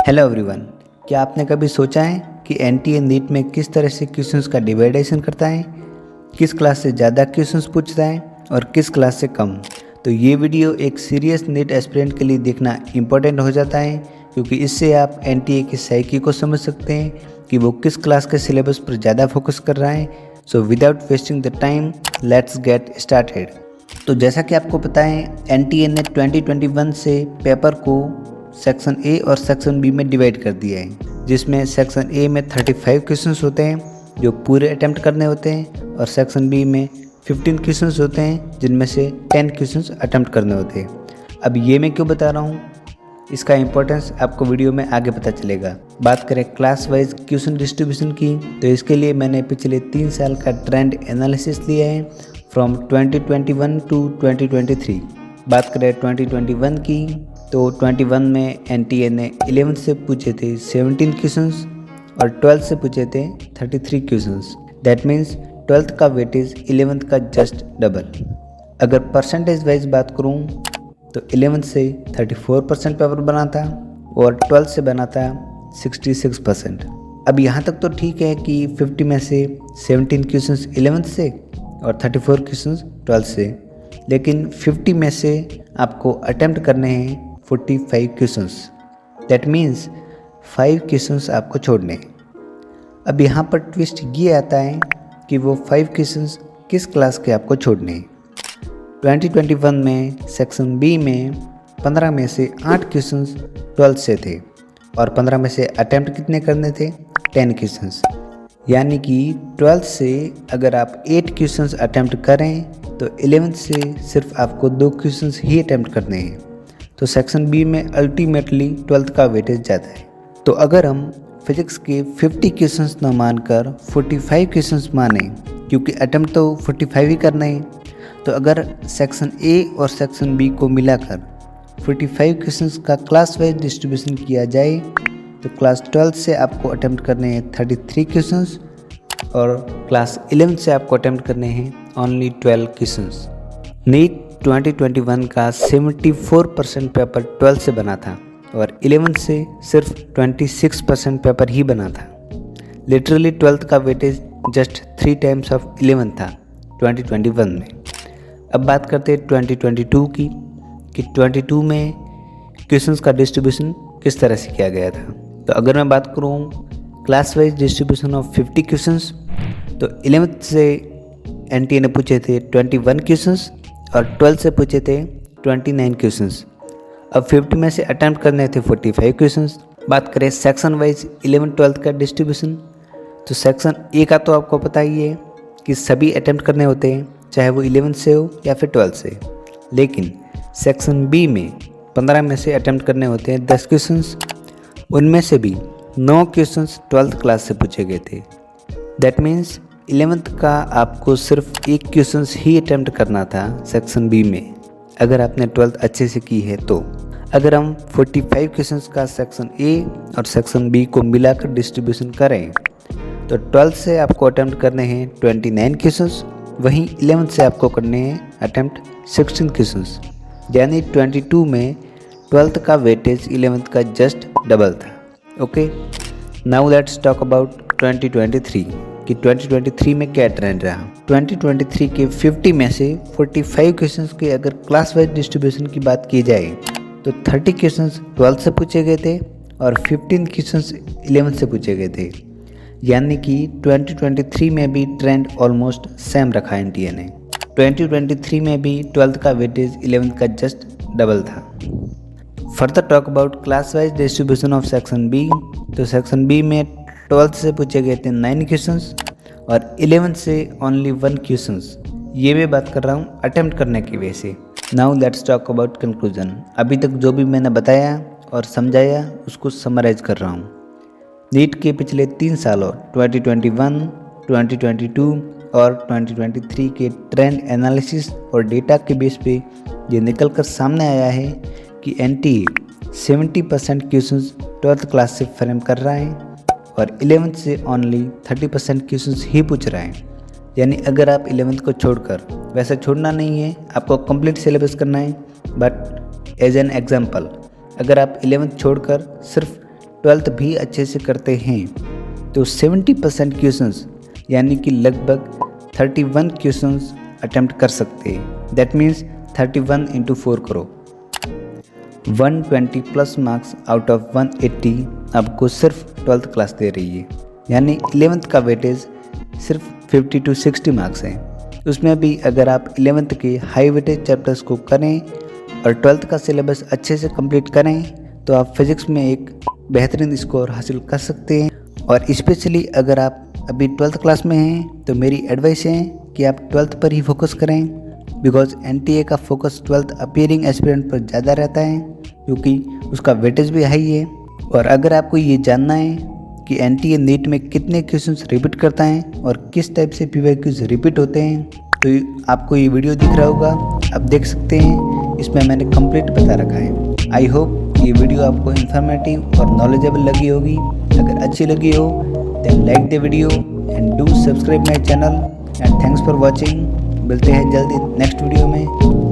Hello everyone, क्या आपने कभी सोचा है कि एनटीए नीट में किस तरह से क्वेश्चंस का डिवाइडेशन करता है, किस क्लास से ज़्यादा क्वेश्चंस पूछता है और किस क्लास से कम। तो ये वीडियो एक सीरियस नीट एस्पिरेंट के लिए देखना इम्पोर्टेंट हो जाता है, क्योंकि इससे आप एनटीए की साइकी को समझ सकते हैं कि वो किस क्लास के सिलेबस पर ज़्यादा फोकस कर रहा है। So without wasting the time let's get started. तो जैसा कि आपको पता है, एनटीए ने 2021 से पेपर को सेक्शन ए और सेक्शन बी में डिवाइड कर दिया है, जिसमें सेक्शन ए में 35 क्वेश्चंस होते हैं जो पूरे अटेम्प्ट करने होते हैं और सेक्शन बी में 15 क्वेश्चंस होते हैं जिनमें से 10 क्वेश्चंस अटेम्प्ट करने होते हैं। अब ये मैं क्यों बता रहा हूँ, इसका इंपॉर्टेंस आपको वीडियो में आगे पता चलेगा। बात करें क्लास वाइज क्वेश्चन डिस्ट्रीब्यूशन की, तो इसके लिए मैंने पिछले 3 साल का ट्रेंड एनालिसिस लिया है फ्रॉम 2021 टू 2023। बात करें 2021 की, तो 21 में एनटीए ने 11th से पूछे थे 17 क्वेश्चंस और 12th से पूछे थे 33 क्वेश्चंस। दैट मीन्स 12th का वेटेज 11th का जस्ट डबल। अगर परसेंटेज वाइज बात करूं तो 11th से 34% पेपर बना था और 12th से बना था 66%। अब यहाँ तक तो ठीक है कि 50 में से 17 क्वेश्चंस 11th से और 34 क्वेश्चंस 12th से, लेकिन 50 में से आपको अटेम्प्ट करने हैं 45 क्वेश्चंस। दैट मीन्स 5 क्वेश्चंस आपको छोड़ने हैं। अब यहाँ पर ट्विस्ट ये आता है कि वो 5 क्वेश्चंस किस क्लास के आपको छोड़ने हैं। 2021 में सेक्शन बी में 15 में से 8 क्वेश्चंस 12th से थे और 15 में से अटेम्प्ट कितने करने थे, 10 क्वेश्चंस। यानी कि 12th से अगर आप 8 क्वेश्चंस अटेम्प्ट करें तो 11th से सिर्फ आपको 2 क्वेश्चंस ही अटेम्प्ट करने हैं। तो सेक्शन बी में अल्टीमेटली 12th का वेटेज ज़्यादा है। तो अगर हम फिजिक्स के 50 क्वेश्चंस न मानकर 45 क्वेश्चंस माने, क्योंकि अटेम्प्ट तो 45 ही करना है, तो अगर सेक्शन ए और सेक्शन बी को मिलाकर 45 क्वेश्चंस का क्लास वाइज डिस्ट्रीब्यूशन किया जाए तो क्लास 12th से आपको अटेम्प्ट करने हैं 33 क्वेश्चंस और क्लास 11th से आपको अटेम्प्ट करने हैं ओनली 12 क्वेश्चंस। नीट 2021 का 74% पेपर 12th से बना था और 11th से सिर्फ 26% पेपर ही बना था। लिटरली 12th का weightage just 3 times of 11th था 2021 में। अब बात करते हैं 2022 की, कि 22 में क्वेश्चंस का डिस्ट्रीब्यूशन किस तरह से किया गया था। तो अगर मैं बात करूँ class wise distribution of 50 questions, तो 11th से एनटीए ने पूछे थे 21 क्वेश्चंस और 12th से पूछे थे 29 क्वेश्चंस। अब 50 में से अटेम्प्ट करने थे 45 क्वेश्चंस। बात करें सेक्शन वाइज 11-12th का डिस्ट्रीब्यूशन, तो सेक्शन ए का तो आपको पता ही है कि सभी अटेम्प्ट करने होते हैं, चाहे वो 11th से हो या फिर 12th से। लेकिन सेक्शन बी में 15 में से अटेम्प्ट करने होते हैं 10 क्वेश्चंस, उनमें से भी 9 क्वेश्चंस 12th क्लास से पूछे गए थे। दैट मीन्स 11th का आपको सिर्फ 1 क्वेश्चंस ही अटेम्प्ट करना था सेक्शन बी में, अगर आपने 12th अच्छे से की है तो। अगर हम 45 क्वेश्चंस का सेक्शन ए और सेक्शन बी को मिलाकर डिस्ट्रीब्यूशन करें तो 12th से आपको अटेम्प्ट करने हैं 29 क्वेश्चंस, वहीं 11th से आपको करने हैं अटेम्प्ट 16 क्वेश्चंस। यानी 22 में 12th का वेटेज 11th का जस्ट डबल था। Okay, now let's talk about 2023 कि 2023 में क्या ट्रेंड रहा। 2023 के 50 में से 45 क्वेश्चंस के अगर क्लास वाइज डिस्ट्रीब्यूशन की बात की जाए तो 30 क्वेश्चंस 12th से पूछे गए थे और 15 क्वेश्चंस 11th से पूछे गए थे। यानी कि 2023 में भी ट्रेंड ऑलमोस्ट सेम रखा एनटीए ने। 2023 में भी 12th का वेटेज 11th का जस्ट डबल था। Further talk about class wise distribution of section B, तो सेक्शन बी में 12th से पूछे गए थे 9 क्वेश्चंस और 11th से ओनली 1 क्वेश्चंस। ये मैं बात कर रहा हूँ अटेम्प्ट करने की वजह से। Now let's talk about conclusion. अभी तक जो भी मैंने बताया और समझाया उसको समराइज कर रहा हूँ। नीट के पिछले 3 सालों 2021, 2022 और 2023 के ट्रेंड एनालिसिस और डेटा के बेस पे ये निकल कर सामने आया है कि एनटीए 70% क्वेश्चंस 12th क्लास से फ्रेम कर रहा है और 11th से ओनली 30% क्वेश्चंस ही पूछ रहा है। यानी अगर आप 11th को छोड़कर, वैसे छोड़ना नहीं है, आपको कंप्लीट सिलेबस करना है, बट एज एन एग्जांपल अगर आप 11th छोड़कर सिर्फ 12th भी अच्छे से करते हैं तो 70% क्वेश्चंस यानी कि लगभग 31 क्वेश्चंस अटेम्प्ट कर सकते हैं। दैट मीन्स 31 इंटू 4 करो। 120 प्लस मार्क्स आउट ऑफ 180 आपको सिर्फ 12th क्लास दे रही है, यानी 11th का वेटेज सिर्फ 50 to 60 मार्क्स हैं। उसमें भी अगर आप 11th के हाई वेटेज चैप्टर्स को करें और 12th का सिलेबस अच्छे से कंप्लीट करें तो आप फिज़िक्स में एक बेहतरीन स्कोर हासिल कर सकते हैं। और स्पेशली अगर आप अभी 12th क्लास में हैं तो मेरी एडवाइस है कि आप 12th पर ही फोकस करें, बिकॉज NTA का फोकस 12th अपीयरिंग एस्पिरेंट पर ज़्यादा रहता है क्योंकि उसका वेटेज भी हाई है। और अगर आपको ये जानना है कि NTA नीट में कितने क्वेश्चंस रिपीट करता है और किस टाइप से PYQs रिपीट होते हैं तो आपको ये वीडियो दिख रहा होगा, आप देख सकते हैं, इसमें मैंने कंप्लीट बता रखा है। आई होप ये वीडियो आपको इन्फॉर्मेटिव और नॉलेजेबल लगी होगी। अगर अच्छी लगी हो then like the video and do subscribe my channel and thanks for watching. मिलते हैं जल्दी नेक्स्ट वीडियो में।